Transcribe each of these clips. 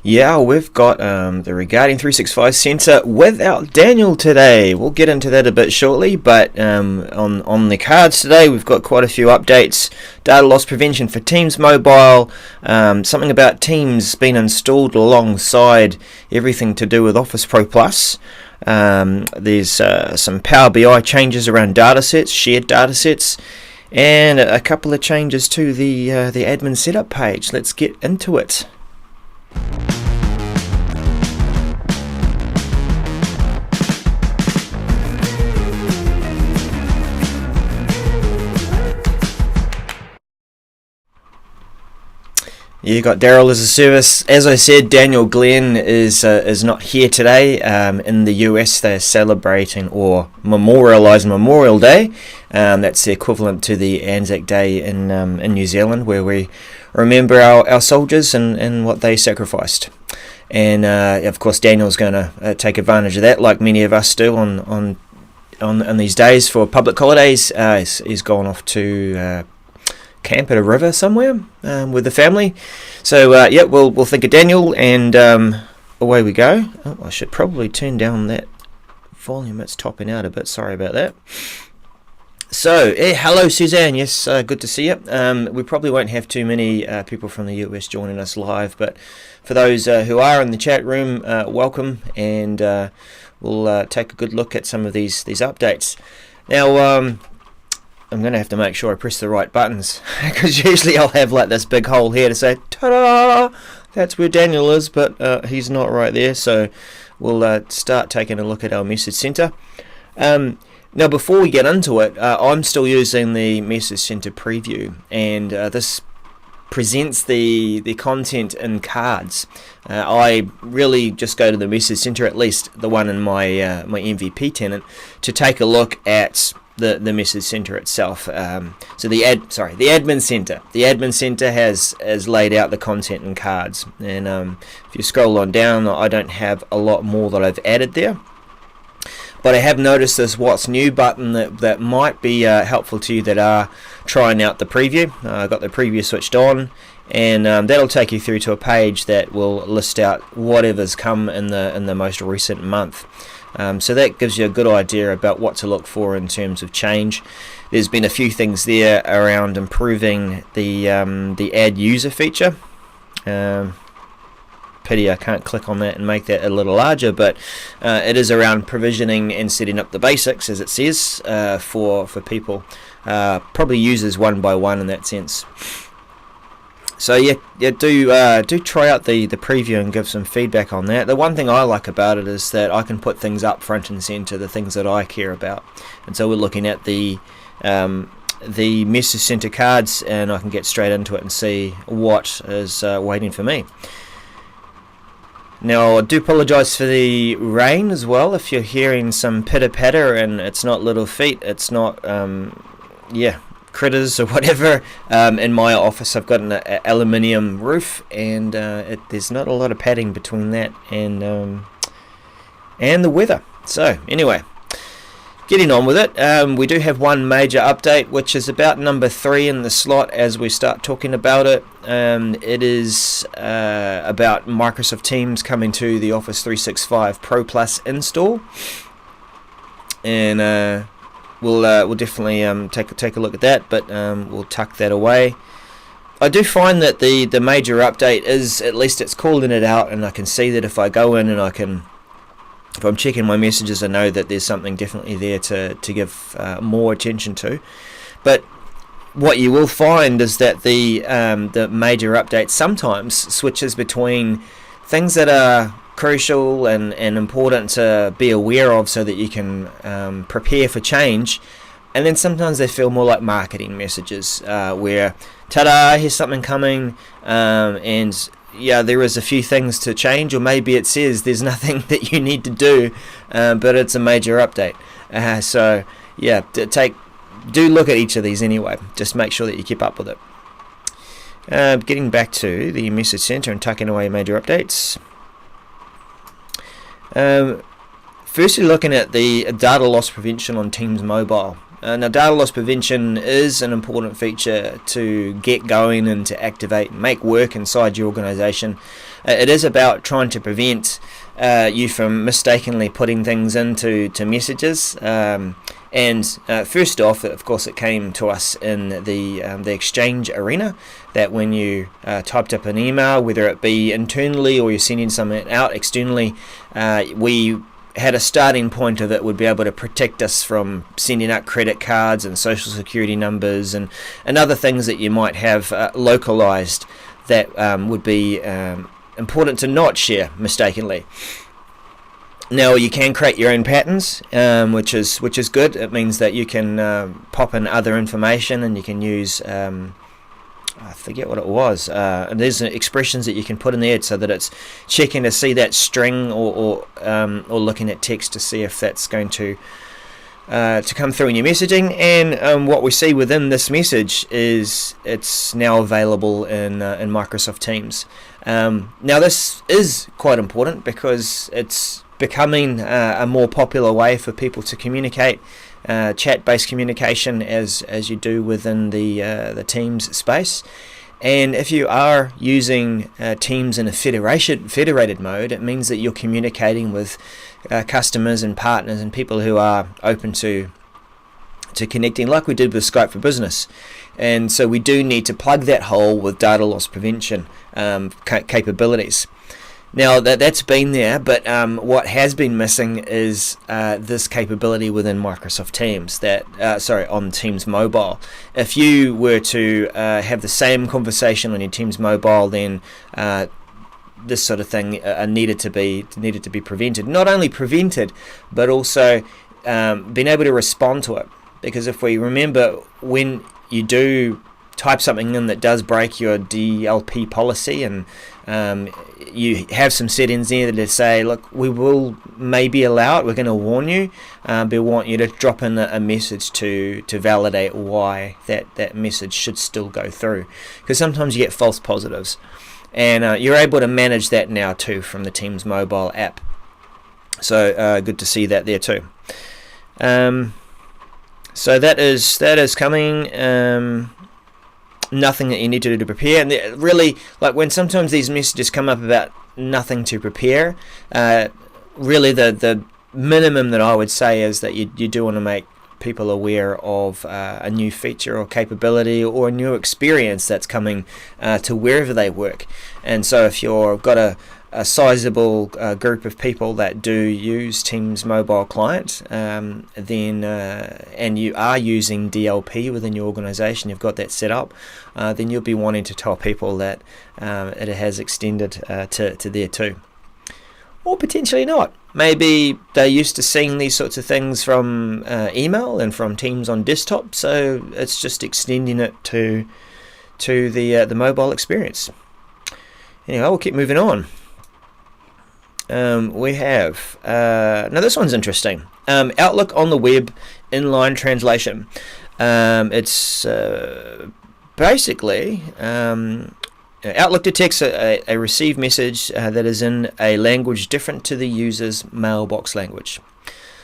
Yeah, we've got the Regarding 365 Centre without Daniel today. We'll get into that a bit shortly, but on the cards today we've got quite a few updates. Data loss prevention for Teams Mobile, something about Teams being installed alongside everything to do with Office Pro Plus. There's some Power BI changes around datasets, shared datasets, and a couple of changes to the admin setup page. Let's get into it. You got Darrell as a service. As I said, Daniel Glenn is not here today. In the US, they're celebrating or memorialising Memorial Day. That's the equivalent to the Anzac Day in New Zealand, where we remember our soldiers and what they sacrificed. And of course, Daniel's going to take advantage of that, like many of us do on these days for public holidays. He's gone off to camp at a river somewhere with the family. So we'll think of Daniel, and away we go. Oh, I should probably turn down that volume. It's topping out a bit. Sorry about that. So, hello Suzanne. Yes, good to see you. We probably won't have too many people from the US joining us live, but for those who are in the chat room, welcome, and we'll take a good look at some of these updates. Now, I'm going to have to make sure I press the right buttons, because usually I'll have like this big hole here to say, ta-da, that's where Daniel is, but he's not right there. So we'll start taking a look at our message center. Now, before we get into it, I'm still using the message center preview, and this presents the content in cards. I really just go to the message center, at least the one in my MVP tenant, to take a look at the message center itself. So the admin center. The admin center has laid out the content in cards, and if you scroll on down, I don't have a lot more that I've added there. But I have noticed this What's New button that might be helpful to you that are trying out the preview. I've got the preview switched on, and that'll take you through to a page that will list out whatever's come in the most recent month. So that gives you a good idea about what to look for in terms of change. There's been a few things there around improving the add user feature. Pity I can't click on that and make that a little larger, but it is around provisioning and setting up the basics, as it says, for people, probably users one by one in that sense. So do try out the preview and give some feedback on that. The one thing I like about it is that I can put things up front and center, the things that I care about, and so we're looking at the message center cards, and I can get straight into it and see what is waiting for me. Now, I do apologise for the rain as well. If you're hearing some pitter-patter, and it's not little feet, it's not, critters or whatever. In my office, I've got an aluminium roof, and there's not a lot of padding between that and the weather. So, anyway, getting on with it, we do have one major update, which is about number 3 in the slot as we start talking about it. It is about Microsoft Teams coming to the Office 365 Pro Plus install, and we'll definitely take a look at that, but we'll tuck that away. I do find that the major update is, at least it's calling it out, and I can see that if I go in and if I'm checking my messages, I know that there's something definitely there to give more attention to. But what you will find is that the major update sometimes switches between things that are crucial and important to be aware of so that you can prepare for change, and then sometimes they feel more like marketing messages where, ta-da, here's something coming, and yeah, there is a few things to change, or maybe it says there's nothing that you need to do, but it's a major update. So yeah, do look at each of these anyway. Just make sure that you keep up with it. Getting back to the message center and tucking away major updates. Firstly, looking at the data loss prevention on Teams Mobile. Now, data loss prevention is an important feature to get going and to activate and make work inside your organization. it is about trying to prevent you from mistakenly putting things into messages. And first off, of course, it came to us in the Exchange arena, that when you typed up an email, whether it be internally or you're sending something out externally, we had a starting point of it would be able to protect us from sending out credit cards and social security numbers and other things that you might have localized that would be important to not share mistakenly. Now you can create your own patterns, which is good. It means that you can pop in other information, and you can use I forget what it was. And there's expressions that you can put in there so that it's checking to see that string or looking at text to see if that's going to come through in your messaging. And what we see within this message is it's now available in Microsoft Teams. Now this is quite important because it's becoming a more popular way for people to communicate, chat-based communication as you do within the Teams space. And if you are using Teams in a federated mode, it means that you're communicating with customers and partners and people who are open to connecting, like we did with Skype for Business. And so we do need to plug that hole with data loss prevention capabilities. Now that's been there, but what has been missing is this capability within Microsoft Teams, on Teams Mobile. If you were to have the same conversation on your Teams Mobile, then this sort of thing needed to be prevented. Not only prevented, but also being able to respond to it. Because if we remember, when you do type something in that does break your DLP policy, and you have some settings there that say, look, we will maybe allow it, we're going to warn you, but we want you to drop in a message to validate why that message should still go through. Because sometimes you get false positives. And you're able to manage that now too from the Teams mobile app. So good to see that there too. So that is coming. Nothing that you need to do to prepare, and really, like when sometimes these messages come up about nothing to prepare, really the minimum that I would say is that you do want to make people aware of a new feature or capability or a new experience that's coming to wherever they work. And so if you've got a sizable group of people that do use Teams mobile client, then and you are using DLP within your organization, you've got that set up, then you'll be wanting to tell people that it has extended to there too. Or potentially not. Maybe they're used to seeing these sorts of things from email and from Teams on desktop, so it's just extending it to the mobile experience. Anyway, we'll keep moving on. We have now this one's interesting. Outlook on the web, inline translation. It's basically Outlook detects a received message that is in a language different to the user's mailbox language.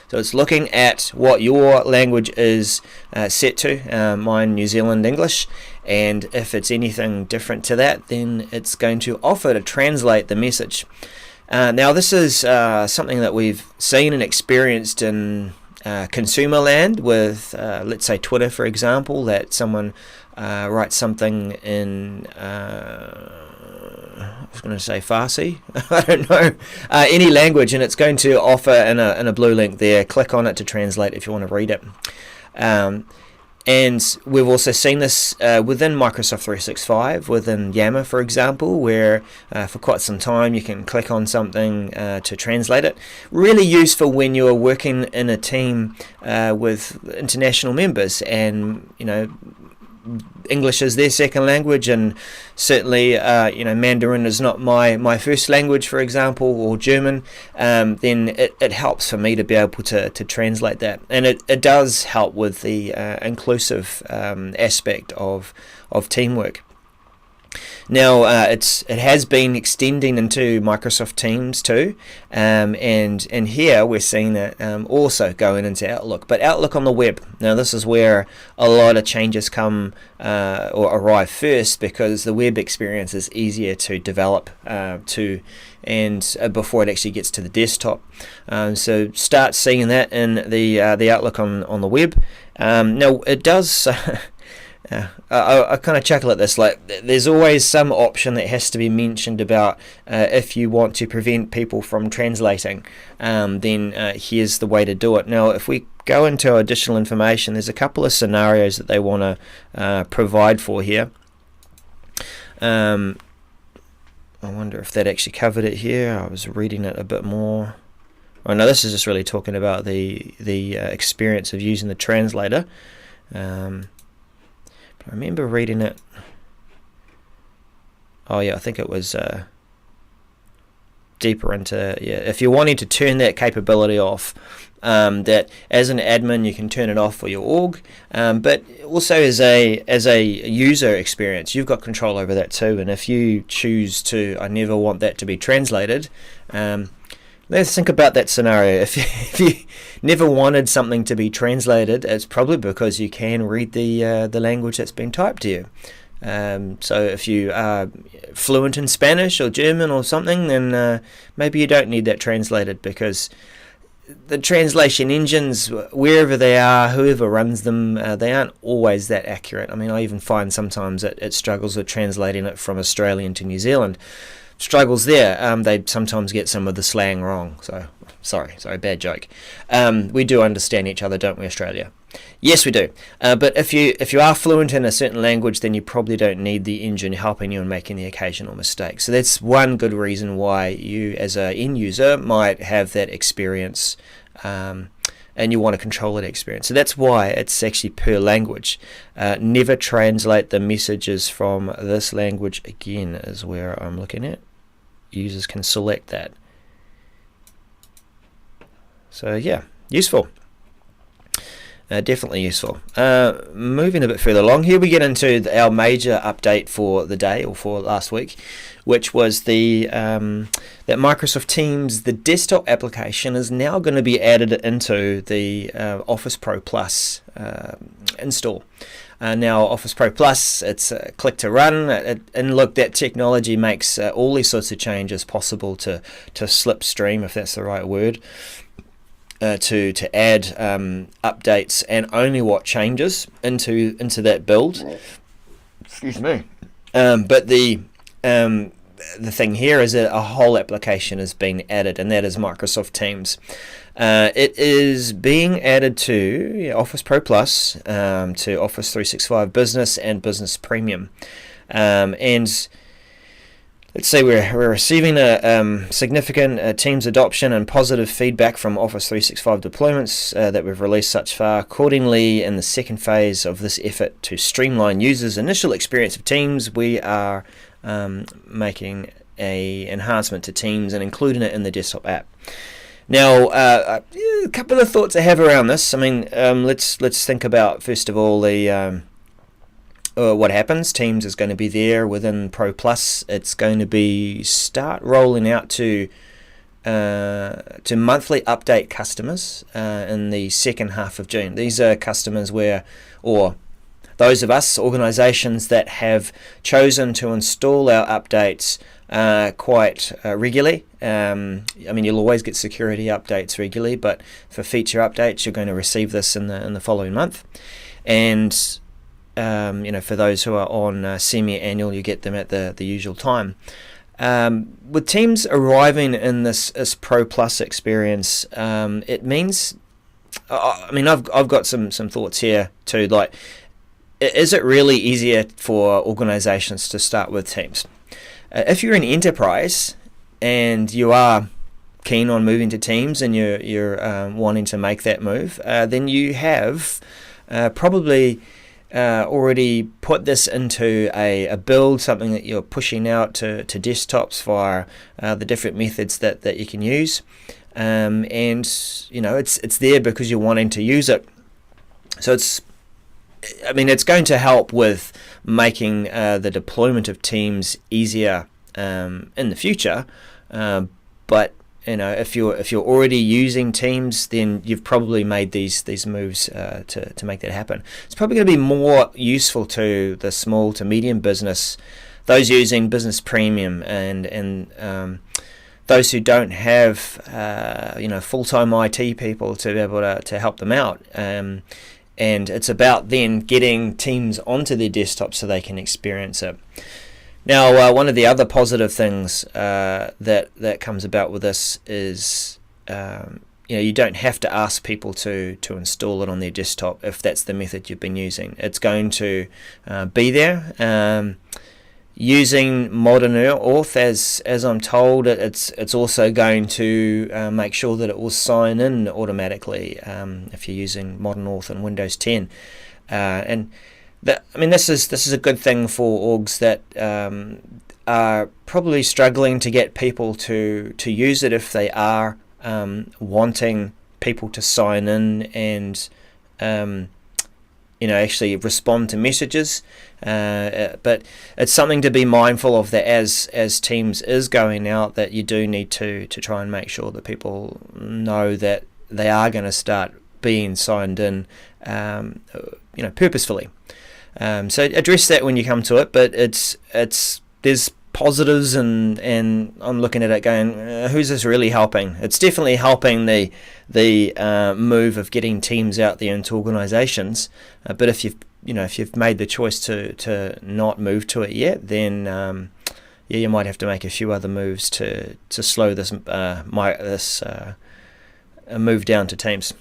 So it's looking at what your language is set to, mine New Zealand English, and if it's anything different to that, then it's going to offer to translate the message. Now this is something that we've seen and experienced in consumer land with, let's say, Twitter, for example, that someone writes something in, I was going to say Farsi, I don't know, any language, and it's going to offer in a blue link there, click on it to translate if you want to read it. And we've also seen this within Microsoft 365, within Yammer, for example, where for quite some time you can click on something to translate it. Really useful when you're working in a team with international members, and English is their second language, and certainly Mandarin is not my first language, for example, or German. Then it helps for me to be able to translate that, and it does help with the inclusive aspect of teamwork. Now it has been extending into Microsoft Teams too, and here we're seeing it also going into Outlook, but Outlook on the web. Now this is where a lot of changes come or arrive first, because the web experience is easier to develop before it actually gets to the desktop. So start seeing that in the Outlook on the web. Now it does. I kind of chuckle at this, like there's always some option that has to be mentioned about if you want to prevent people from translating, then here's the way to do it. Now if we go into additional information, there's a couple of scenarios that they want to provide for here. I wonder if that actually covered it here. I was reading it a bit more. Oh no, this is just really talking about the experience of using the translator. I remember reading it. Oh yeah, I think it was deeper into, yeah, if you're wanting to turn that capability off, that as an admin you can turn it off for your org, but also as a user experience, you've got control over that too. And if you choose to, I never want that to be translated, let's think about that scenario. If you never wanted something to be translated, it's probably because you can read the language that's been typed to you. So if you are fluent in Spanish or German or something, then maybe you don't need that translated, because the translation engines, wherever they are, whoever runs them, they aren't always that accurate. I mean, I even find sometimes it struggles with translating it from Australian to New Zealand. Struggles there. They sometimes get some of the slang wrong. So sorry, bad joke. We do understand each other, don't we, Australia? Yes, we do. But if you are fluent in a certain language, then you probably don't need the engine helping you and making the occasional mistake. So that's one good reason why you, as an end user, might have that experience, and you want to control that experience. So that's why it's actually per language. Never translate the messages from this language again is where I'm looking at. Users can select that. So yeah, useful. Definitely useful. Moving a bit further along, here we get into our major update for the day, or for last week, which was that Microsoft Teams, the desktop application, is now going to be added into the Office Pro Plus install. Now Office Pro Plus, it's a click to run, and look, that technology makes all these sorts of changes possible to slipstream, if that's the right word. To add updates and only what changes into that build. Excuse me. But the thing here is that a whole application is being added, and that is Microsoft Teams. It is being added to Office Pro Plus, to Office 365 Business and Business Premium, and let's say we're receiving a significant Teams adoption and positive feedback from Office 365 deployments that we've released such far. Accordingly, in the second phase of this effort to streamline users' initial experience of Teams, we are making a enhancement to Teams and including it in the desktop app. Now, a couple of thoughts I have around this. I mean, let's think about, first of all, the what happens. Teams is going to be there within Pro Plus. It's going to be start rolling out to monthly update customers in the second half of June. These are customers or those of us, organisations that have chosen to install our updates quite regularly. I mean, you'll always get security updates regularly, but for feature updates, you're going to receive this in the following month. And for those who are on semi-annual, you get them at the usual time. With Teams arriving in this Pro Plus experience, it means, I mean, I've got some thoughts here too. Like, is it really easier for organizations to start with Teams? If you're an enterprise and you are keen on moving to Teams and you're wanting to make that move, then you have probably already put this into a build, something that you're pushing out to desktops via the different methods that you can use, and it's there because you're wanting to use it. So I mean, it's going to help with making the deployment of teams easier in the future. But if you're already using Teams, then you've probably made these moves to make that happen. It's probably going to be more useful to the small to medium business, those using Business Premium, and those who don't have full-time IT people to be able to help them out. And it's about then getting Teams onto their desktop so they can experience it. Now, one of the other positive things that comes about with this is you don't have to ask people to install it on their desktop if that's the method you've been using. It's going to be there. Using Modern Auth, as I'm told, it's also going to make sure that it will sign in automatically if you're using Modern Auth in Windows 10. This is a good thing for orgs that are probably struggling to get people to use it if they are wanting people to sign in and actually respond to messages. But it's something to be mindful of, that as Teams is going out, that you do need to try and make sure that people know that they are going to start being signed in purposefully. So address that when you come to it, but there's positives, and I'm looking at it going, who's this really helping? It's definitely helping the move of getting Teams out there into organisations. But if you've made the choice to not move to it yet, then you might have to make a few other moves to slow this move down to Teams.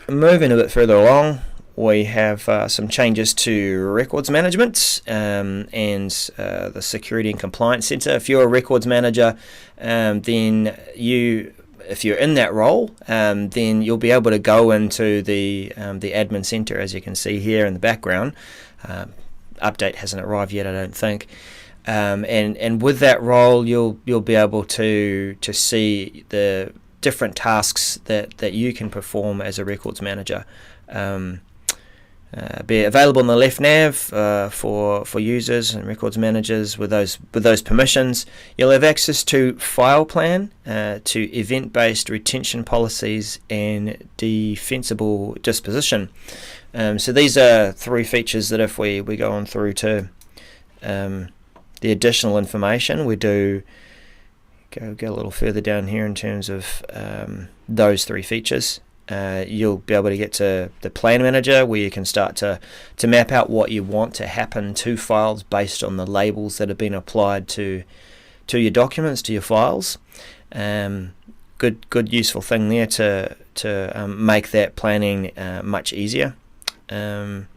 Moving a bit further along, we have some changes to records management and the Security and Compliance Center. If you're a records manager, then if you're in that role, then you'll be able to go into the admin center, as you can see here in the background. Update hasn't arrived yet, I don't think. And with that role, you'll be able to see the different tasks that you can perform as a records manager. Be available on the left nav for users and records managers with those permissions. You'll have access to file plan, to event-based retention policies, and defensible disposition. So these are three features that if we go on through to the additional information, we do go a little further down here in terms of those three features. You'll be able to get to the plan manager, where you can start to map out what you want to happen to files based on the labels that have been applied to your documents, to your files. Good useful thing there to make that planning much easier. And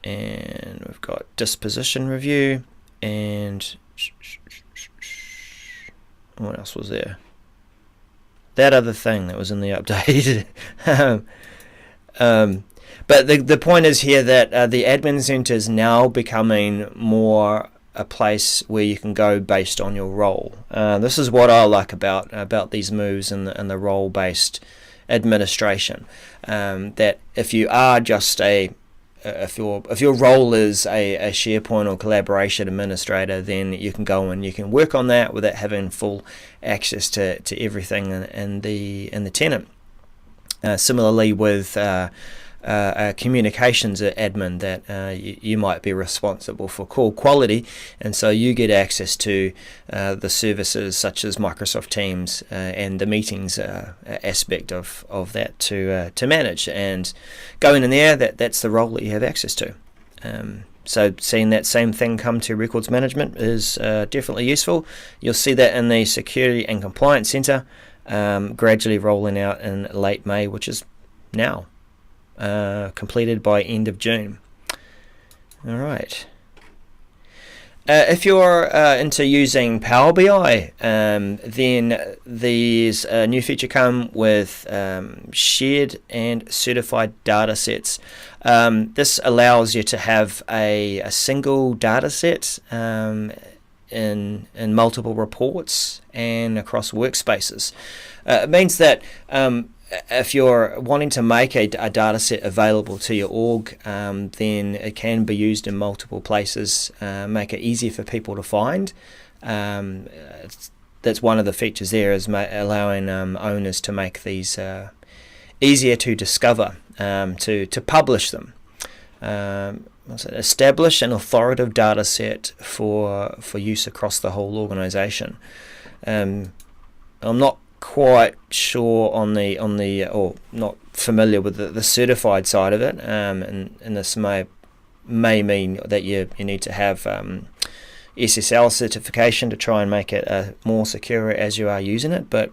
we've got disposition review, and what else was there? That other thing that was in the update. But the point is here that the admin center is now becoming more a place where you can go based on your role. This is what I like about these moves and the role-based administration. That if you are just if your role is a SharePoint or collaboration administrator, then you can go and you can work on that without having full access to everything in the tenant. Similarly with a communications admin, that you might be responsible for call quality, and so you get access to the services such as Microsoft Teams and the meetings aspect of that to manage, and going in there, that's the role that you have access to. So seeing that same thing come to records management is definitely useful. You'll see that in the Security and Compliance Center, gradually rolling out in late May, which is now. Completed by end of June. All right. If you're into using Power BI, then there's a new feature come with shared and certified data sets. This allows you to have a single data set in multiple reports and across workspaces. It means that if you're wanting to make a data set available to your org, then it can be used in multiple places, make it easier for people to find. That's one of the features there, is allowing owners to make these easier to discover, to publish them. Establish an authoritative data set for use across the whole organisation. I'm not quite sure on the or not familiar with the certified side of it, and this may mean that you need to have SSL certification to try and make it more secure as you are using it, but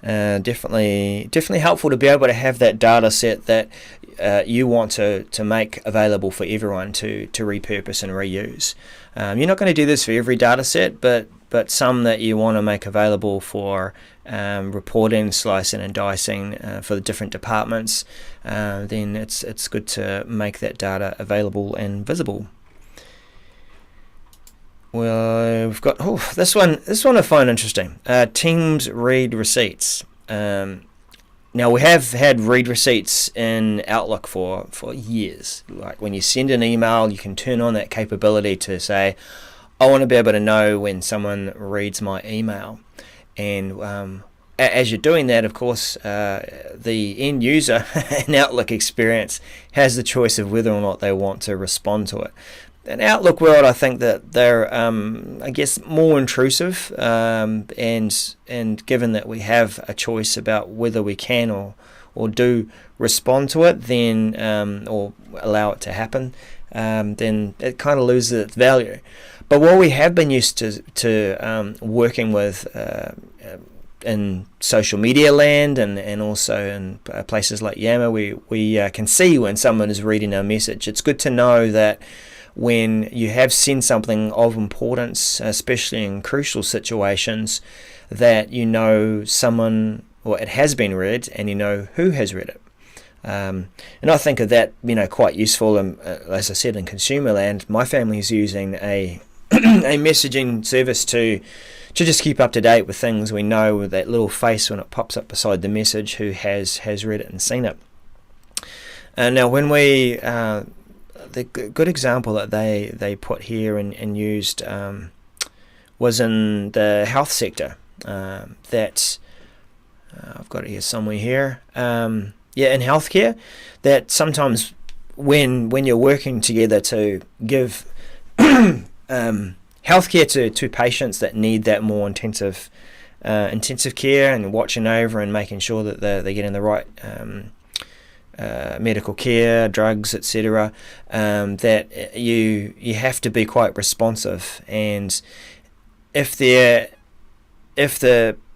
definitely helpful to be able to have that data set that you want to make available for everyone to repurpose and reuse. You're not going to do this for every data set, but some that you want to make available for reporting, slicing and dicing for the different departments, then it's good to make that data available and visible. Well, we've got this one I find interesting. Teams read receipts. Now, we have had read receipts in Outlook for years. Like when you send an email, you can turn on that capability to say, I want to be able to know when someone reads my email. And as you're doing that, of course, the end user in Outlook experience has the choice of whether or not they want to respond to it. In Outlook world, I think that they're, I guess, more intrusive, and given that we have a choice about whether we can or do respond to it, then or allow it to happen, then it kind of loses its value. But what we have been used to working with in social media land and also in places like Yammer, we can see when someone is reading our message. It's good to know that when you have seen something of importance, especially in crucial situations, that you know someone, or it has been read, and you know who has read it. And I think of that, quite useful. As I said, in consumer land, my family is using a a messaging service to just keep up to date with things. We know with that little face when it pops up beside the message who has read it and seen it. Now, when we the good example that they put here and used was in the health sector. That I've got it here somewhere here. In healthcare, that sometimes when you're working together to give healthcare to patients that need that more intensive care and watching over and making sure that they're getting the right medical care, drugs, etc., that you have to be quite responsive. And if the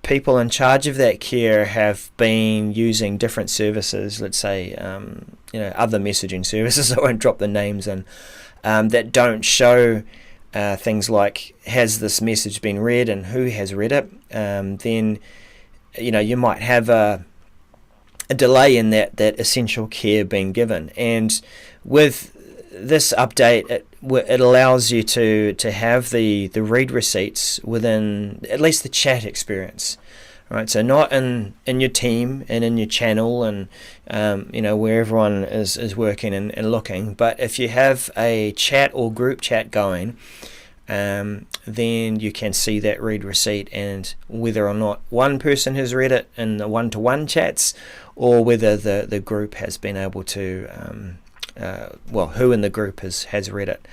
people in charge of that care have been using different services, let's say other messaging services, I won't drop the names in, that don't show things like has this message been read and who has read it, then you might have a delay in that essential care being given. And with this update, it allows you to have the read receipts within at least the chat experience, right? So not in your team and in your channel and where everyone is working and looking, but if you have a chat or group chat going, then you can see that read receipt and whether or not one person has read it in the one-to-one chats, or whether the group has been able to who in the group has read it.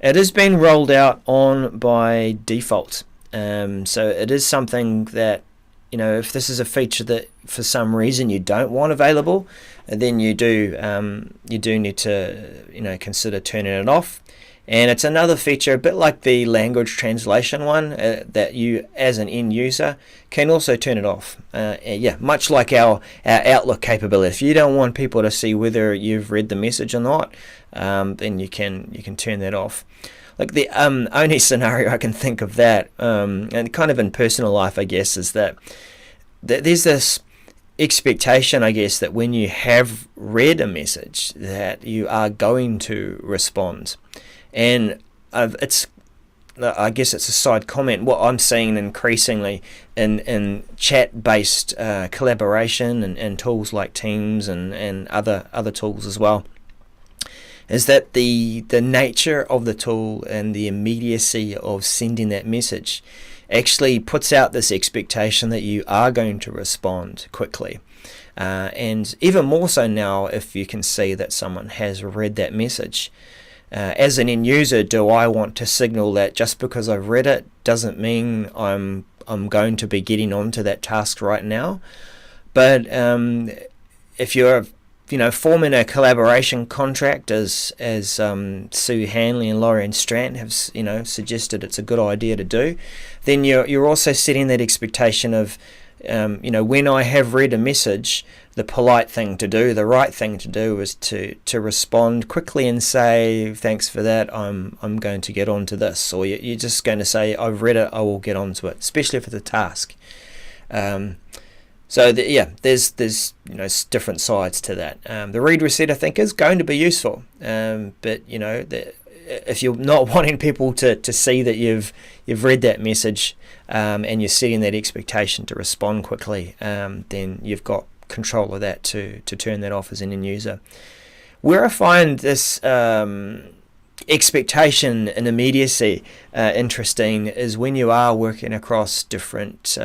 It has been rolled out on by default, so it is something that if this is a feature that for some reason you don't want available, then you do need to consider turning it off. And it's another feature, a bit like the language translation one, that you, as an end user, can also turn it off. Much like our Outlook capability. If you don't want people to see whether you've read the message or not, then you can turn that off. Like the only scenario I can think of that, and kind of in personal life, I guess, is that there's this expectation, I guess, that when you have read a message, that you are going to respond. And it's I guess it's a side comment, what I'm seeing increasingly in chat-based collaboration and tools like Teams and other tools as well, is that the nature of the tool and the immediacy of sending that message actually puts out this expectation that you are going to respond quickly. And even more so now if you can see that someone has read that message. As an end user, do I want to signal that just because I've read it doesn't mean I'm going to be getting onto that task right now? But if you're forming a collaboration contract, as Sue Hanley and Lauren Strant have suggested it's a good idea to do, then you're also setting that expectation of when I have read a message, the polite thing to do, the right thing to do is to respond quickly and say, thanks for that, I'm going to get on to this. Or you're just going to say, I've read it, I will get on to it, especially for the task. There's different sides to that. The read receipt, I think, is going to be useful. But if you're not wanting people to see that you've read that message and you're setting that expectation to respond quickly, then you've got control of that to turn that off as an end user. Where I find this expectation and immediacy interesting is when you are working across different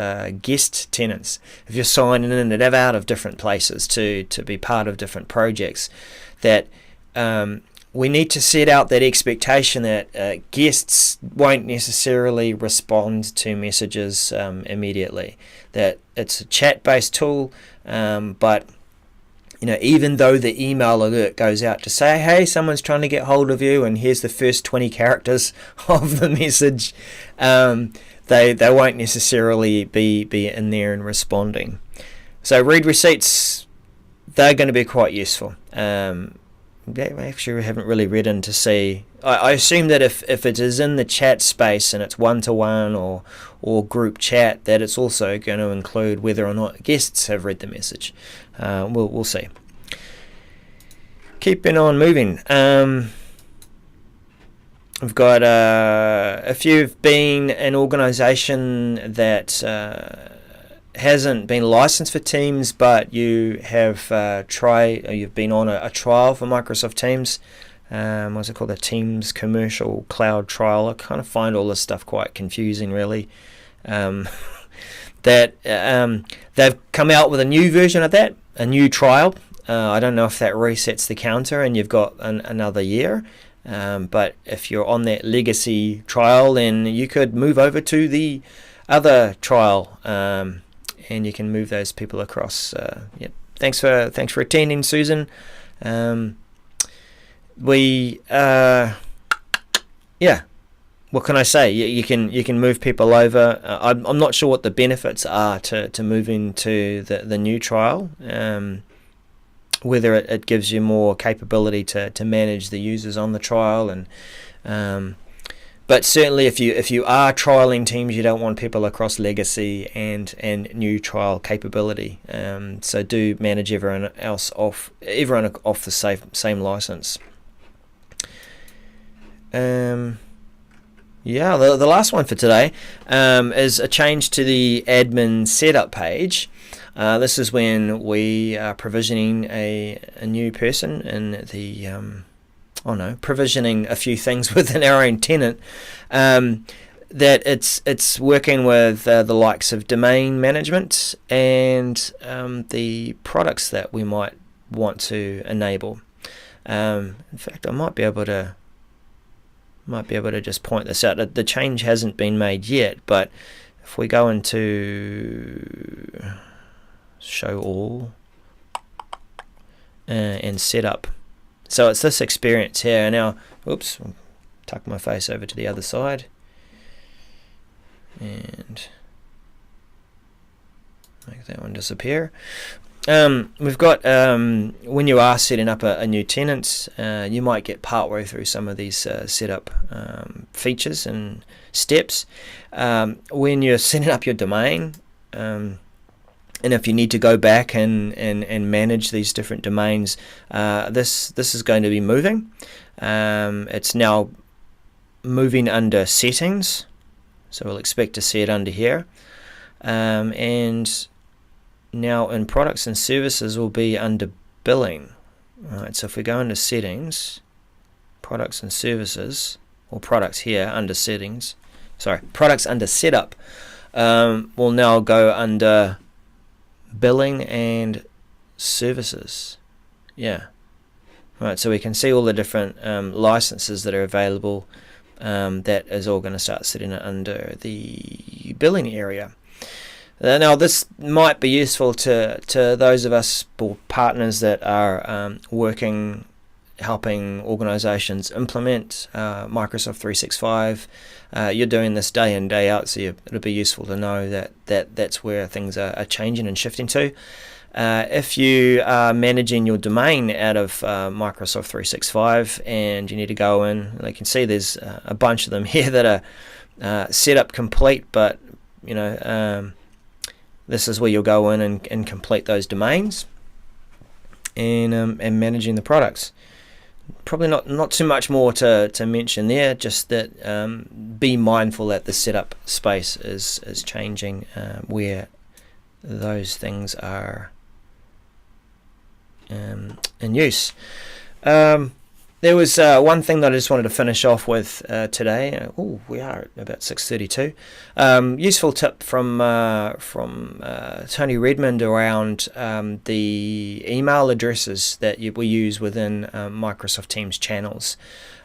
guest tenants. If you're signing in and out of different places to be part of different projects, that we need to set out that expectation that guests won't necessarily respond to messages immediately. That it's a chat-based tool, but even though the email alert goes out to say, hey, someone's trying to get hold of you, and here's the first 20 characters of the message, they won't necessarily be in there and responding. So read receipts, they're going to be quite useful. Actually, we haven't really read in to see. I assume that if it is in the chat space and it's one-to-one or group chat, that it's also going to include whether or not guests have read the message. We'll see. Keeping on moving. We've got if you've been an organisation that hasn't been licensed for Teams, but you have you've been on a trial for Microsoft Teams. What's it called? The Teams Commercial Cloud Trial. I kind of find all this stuff quite confusing, really. That they've come out with a new version of that, a new trial. I don't know if that resets the counter and you've got another year. But if you're on that legacy trial, then you could move over to the other trial, and you can move those people across. Thanks for attending, Susan. What can I say? You can move people over. I'm not sure what the benefits are to moving to the new trial. Whether it gives you more capability to manage the users on the trial, and but certainly if you are trialing Teams, you don't want people across legacy and new trial capability. So do manage everyone off the same license. The last one for today is a change to the admin setup page. This is when we are provisioning a new person in the provisioning a few things within our own tenant. That it's working with the likes of domain management and the products that we might want to enable. In fact, I might be able to just point this out. The change hasn't been made yet, but if we go into show all and set up, so it's this experience here. Now, oops, I'll tuck my face over to the other side and make that one disappear. We've got when you are setting up a new tenant, you might get partway through some of these setup features and steps. When you're setting up your domain, and if you need to go back and manage these different domains, this is going to be moving. It's now moving under settings, so we'll expect to see it under here, and now in products and services will be under billing. Alright, so if we go into settings, products and services, or products here under settings, products under setup, will now go under billing and services. Yeah. Right, so we can see all the different licenses that are available. That is all going to start sitting under the billing area. Now this might be useful to those of us or partners that are helping organizations implement Microsoft 365. You're doing this day in, day out, so it'll be useful to know that's where things are changing and shifting to. If you are managing your domain out of Microsoft 365 and you need to go in, you can see there's a bunch of them here that are set up complete, but this is where you'll go in and complete those domains and managing the products. Probably not too much more to mention there, just that be mindful that the setup space is changing where those things are in use. There was one thing that I just wanted to finish off with today. We are at about 6:32. Useful tip from Tony Redmond around the email addresses that we use within Microsoft Teams channels.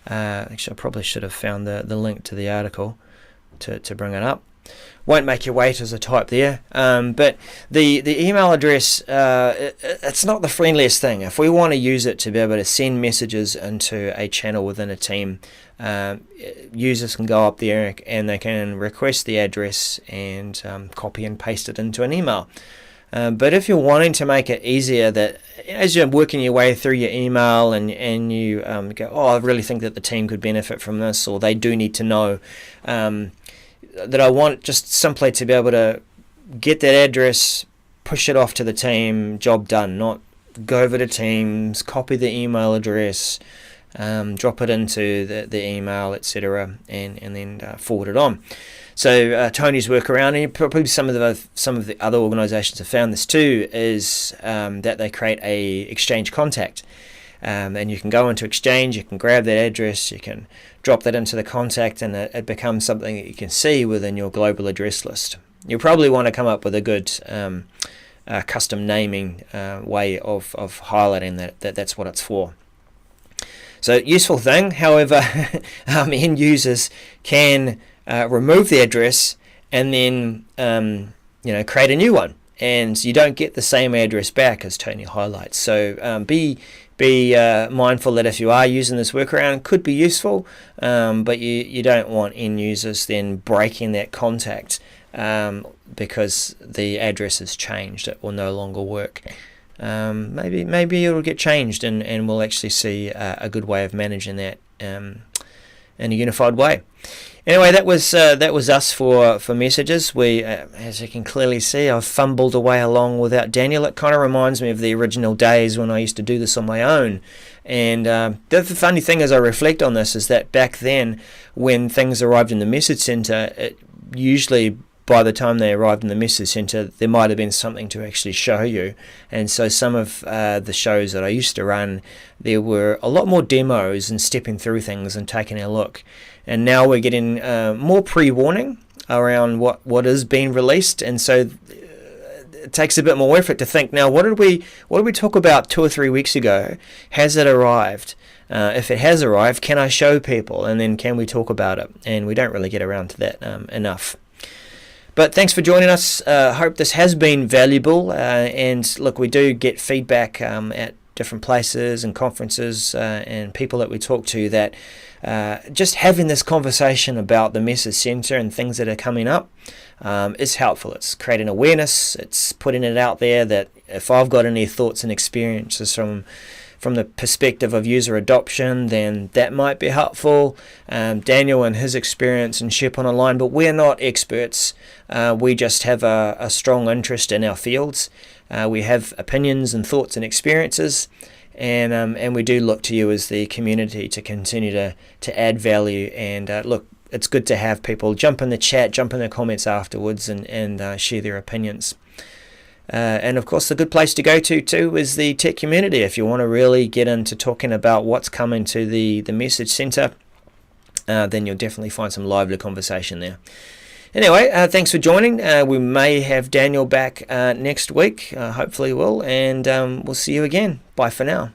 Actually, I probably should have found the link to the article to bring it up. Won't make you wait as a type there, but the email address, it's not the friendliest thing. If we want to use it to be able to send messages into a channel within a team, users can go up there and they can request the address and copy and paste it into an email. But if you're wanting to make it easier, that as you're working your way through your email and you go, I really think that the team could benefit from this, or they do need to know that I want just simply to be able to get that address, push it off to the team, job done, not go over to Teams, copy the email address, drop it into the email, etc., and then forward it on. So Tony's workaround, and probably some of the other organisations have found this too, is that they create a Exchange contact. And you can go into Exchange, you can grab that address, you can drop that into the contact, and it becomes something that you can see within your global address list. You'll probably want to come up with a good custom naming way of highlighting that's what it's for. So useful thing. However, end users can remove the address and then create a new one, and you don't get the same address back, as Tony highlights. So be mindful that if you are using this workaround, it could be useful, but you don't want end users then breaking that contact because the address has changed. It will no longer work. Maybe it'll get changed, and we'll actually see a good way of managing that in a unified way. Anyway, that was us for messages. We, as you can clearly see, I've fumbled away along without Daniel. It kind of reminds me of the original days when I used to do this on my own. And the funny thing as I reflect on this is that back then, when things arrived in the message center, it usually by the time they arrived in the message center, there might have been something to actually show you. And so some of the shows that I used to run, there were a lot more demos and stepping through things and taking a look. And now we're getting more pre-warning around what is being released, and so it takes a bit more effort to think. Now, what did we talk about 2 or 3 weeks ago? Has it arrived? If it has arrived, can I show people? And then can we talk about it? And we don't really get around to that enough. But thanks for joining us. Hope this has been valuable. And look, we do get feedback at different places and conferences and people that we talk to that just having this conversation about the Message Center and things that are coming up is helpful. It's creating awareness. It's putting it out there that if I've got any thoughts and experiences from the perspective of user adoption, then that might be helpful. Daniel and his experience in SharePoint Online, but we're not experts. We just have a strong interest in our fields. We have opinions and thoughts and experiences, and we do look to you as the community to continue to add value. And look, it's good to have people jump in the chat, jump in the comments afterwards, and share their opinions. And of course, the good place to go to too is the tech community if you want to really get into talking about what's coming to the message center. Then you'll definitely find some lively conversation there. Anyway, thanks for joining. We may have Daniel back next week. Hopefully we'll, and we'll see you again. Bye for now.